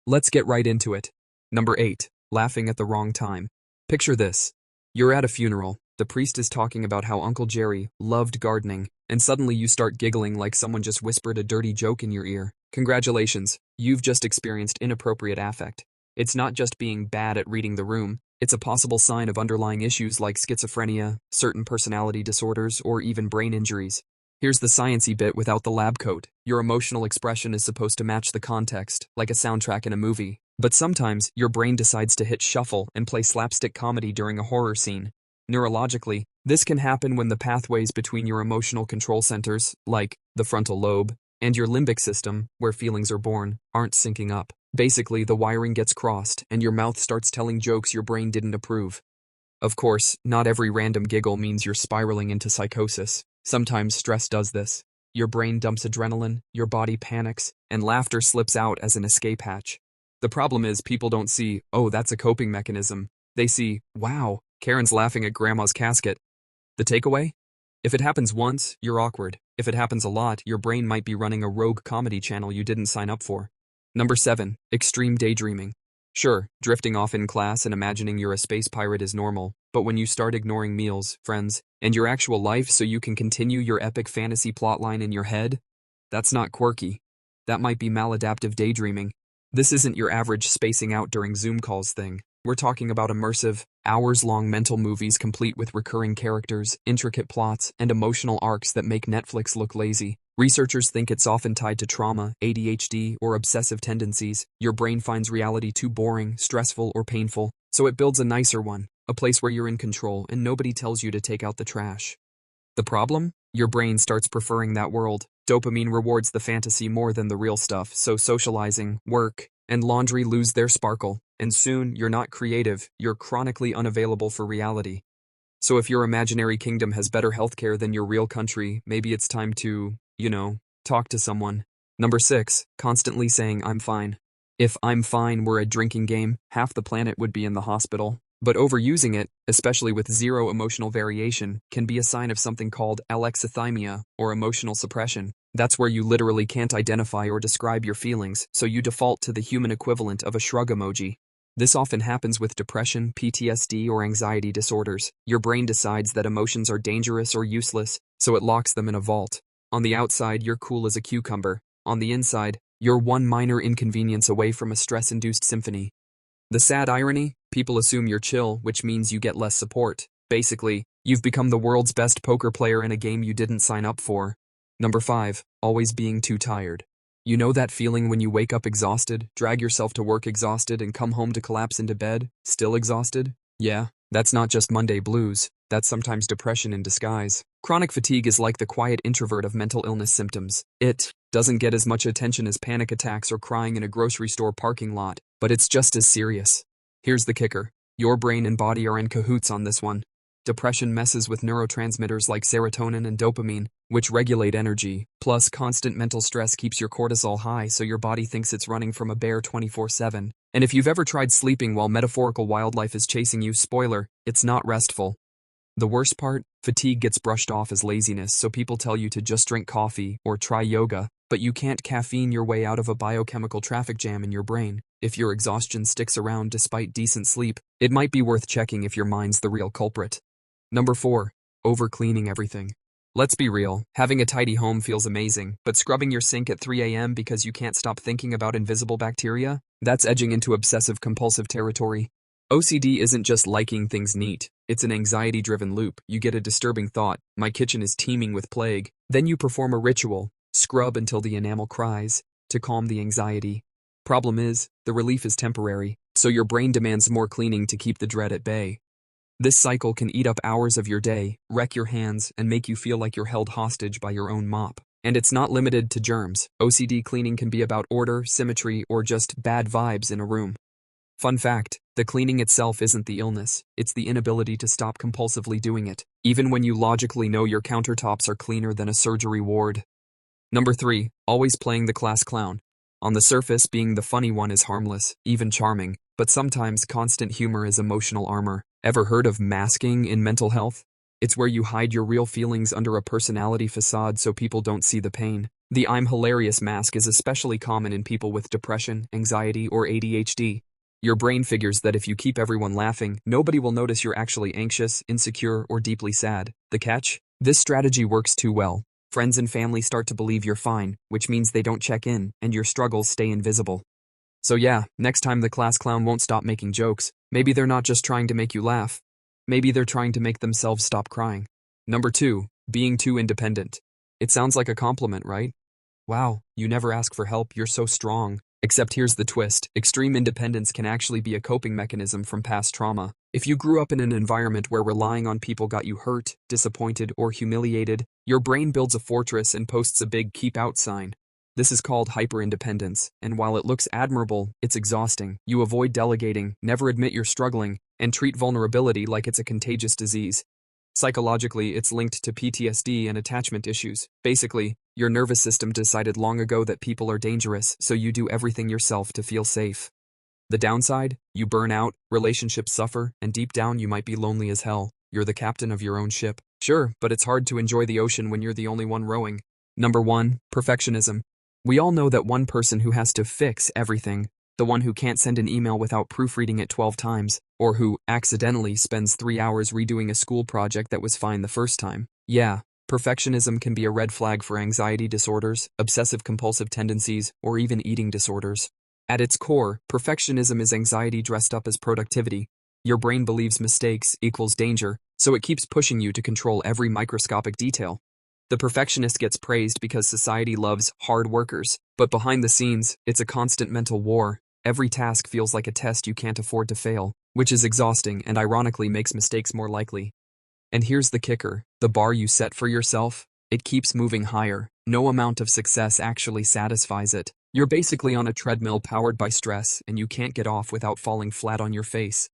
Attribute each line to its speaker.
Speaker 1: Let's get right into it. Number 8. Laughing at the wrong time. Picture this. You're at a funeral. The priest is talking about how Uncle Jerry loved gardening, and suddenly you start giggling like someone just whispered a dirty joke in your ear. Congratulations, you've just experienced inappropriate affect. It's not just being bad at reading the room, it's a possible sign of underlying issues like schizophrenia, certain personality disorders, or even brain injuries. Here's the sciencey bit without the lab coat. Your emotional expression is supposed to match the context, like a soundtrack in a movie. But sometimes, your brain decides to hit shuffle and play slapstick comedy during a horror scene. Neurologically, this can happen when the pathways between your emotional control centers, like the frontal lobe, and your limbic system, where feelings are born, aren't syncing up. Basically, the wiring gets crossed, and your mouth starts telling jokes your brain didn't approve. Of course, not every random giggle means you're spiraling into psychosis. Sometimes stress does this. Your brain dumps adrenaline, your body panics, and laughter slips out as an escape hatch. The problem is people don't see, oh, that's a coping mechanism. They see, wow, Karen's laughing at grandma's casket. The takeaway? If it happens once, you're awkward. If it happens a lot, your brain might be running a rogue comedy channel you didn't sign up for. Number 7. Extreme daydreaming. Sure, drifting off in class and imagining you're a space pirate is normal, but when you start ignoring meals, friends, and your actual life so you can continue your epic fantasy plotline in your head, that's not quirky. That might be maladaptive daydreaming. This isn't your average spacing out during Zoom calls thing. We're talking about immersive, hours-long mental movies complete with recurring characters, intricate plots, and emotional arcs that make Netflix look lazy. Researchers think it's often tied to trauma, ADHD, or obsessive tendencies. Your brain finds reality too boring, stressful, or painful, so it builds a nicer one, a place where you're in control and nobody tells you to take out the trash. The problem? Your brain starts preferring that world. Dopamine rewards the fantasy more than the real stuff, so socializing, work, and laundry lose their sparkle, and soon you're not creative, you're chronically unavailable for reality. So if your imaginary kingdom has better healthcare than your real country, maybe it's time to, talk to someone. Number 6. Constantly saying I'm fine. If I'm fine were a drinking game, half the planet would be in the hospital. But overusing it, especially with zero emotional variation, can be a sign of something called alexithymia, or emotional suppression. That's where you literally can't identify or describe your feelings, so you default to the human equivalent of a shrug emoji. This often happens with depression, PTSD, or anxiety disorders. Your brain decides that emotions are dangerous or useless, so it locks them in a vault. On the outside, you're cool as a cucumber. On the inside, you're one minor inconvenience away from a stress-induced symphony. The sad irony? People assume you're chill, which means you get less support. Basically, you've become the world's best poker player in a game you didn't sign up for. Number 5. Always being too tired. You know that feeling when you wake up exhausted, drag yourself to work exhausted, and come home to collapse into bed, still exhausted? Yeah, that's not just Monday blues. That's sometimes depression in disguise. Chronic fatigue is like the quiet introvert of mental illness symptoms. It doesn't get as much attention as panic attacks or crying in a grocery store parking lot, but it's just as serious. Here's the kicker. Your brain and body are in cahoots on this one. Depression messes with neurotransmitters like serotonin and dopamine, which regulate energy, plus constant mental stress keeps your cortisol high so your body thinks it's running from a bear 24/7. And if you've ever tried sleeping while metaphorical wildlife is chasing you, spoiler, it's not restful. The worst part? Fatigue gets brushed off as laziness, so people tell you to just drink coffee or try yoga, but you can't caffeine your way out of a biochemical traffic jam in your brain. If your exhaustion sticks around despite decent sleep, it might be worth checking if your mind's the real culprit. Number 4. Over-cleaning everything. Let's be real, having a tidy home feels amazing, but scrubbing your sink at 3 a.m. because you can't stop thinking about invisible bacteria? That's edging into obsessive-compulsive territory. OCD isn't just liking things neat, it's an anxiety-driven loop. You get a disturbing thought, my kitchen is teeming with plague, then you perform a ritual, scrub until the enamel cries, to calm the anxiety. Problem is, the relief is temporary, so your brain demands more cleaning to keep the dread at bay. This cycle can eat up hours of your day, wreck your hands, and make you feel like you're held hostage by your own mop. And it's not limited to germs. OCD cleaning can be about order, symmetry, or just bad vibes in a room. Fun fact, the cleaning itself isn't the illness, it's the inability to stop compulsively doing it, even when you logically know your countertops are cleaner than a surgery ward. Number 3. Always playing the class clown. On the surface, being the funny one is harmless, even charming, but sometimes constant humor is emotional armor. Ever heard of masking in mental health? It's where you hide your real feelings under a personality facade so people don't see the pain. The "I'm hilarious" mask is especially common in people with depression, anxiety, or ADHD. Your brain figures that if you keep everyone laughing, nobody will notice you're actually anxious, insecure, or deeply sad. The catch? This strategy works too well. Friends and family start to believe you're fine, which means they don't check in, and your struggles stay invisible. So yeah, next time the class clown won't stop making jokes, maybe they're not just trying to make you laugh. Maybe they're trying to make themselves stop crying. Number 2, being too independent. It sounds like a compliment, right? Wow, you never ask for help, you're so strong. Except here's the twist, extreme independence can actually be a coping mechanism from past trauma. If you grew up in an environment where relying on people got you hurt, disappointed, or humiliated, your brain builds a fortress and posts a big keep out sign. This is called hyper-independence, and while it looks admirable, it's exhausting. You avoid delegating, never admit you're struggling, and treat vulnerability like it's a contagious disease. Psychologically, it's linked to PTSD and attachment issues. Basically, your nervous system decided long ago that people are dangerous, so you do everything yourself to feel safe. The downside? You burn out, relationships suffer, and deep down you might be lonely as hell. You're the captain of your own ship. Sure, but it's hard to enjoy the ocean when you're the only one rowing. Number 1, perfectionism. We all know that one person who has to fix everything, the one who can't send an email without proofreading it 12 times, or who accidentally spends 3 hours redoing a school project that was fine the first time. Yeah, perfectionism can be a red flag for anxiety disorders, obsessive-compulsive tendencies, or even eating disorders. At its core, perfectionism is anxiety dressed up as productivity. Your brain believes mistakes equals danger, so it keeps pushing you to control every microscopic detail. The perfectionist gets praised because society loves hard workers, but behind the scenes, it's a constant mental war. Every task feels like a test you can't afford to fail, which is exhausting and ironically makes mistakes more likely. And here's the kicker, the bar you set for yourself, it keeps moving higher. No amount of success actually satisfies it. You're basically on a treadmill powered by stress, and you can't get off without falling flat on your face.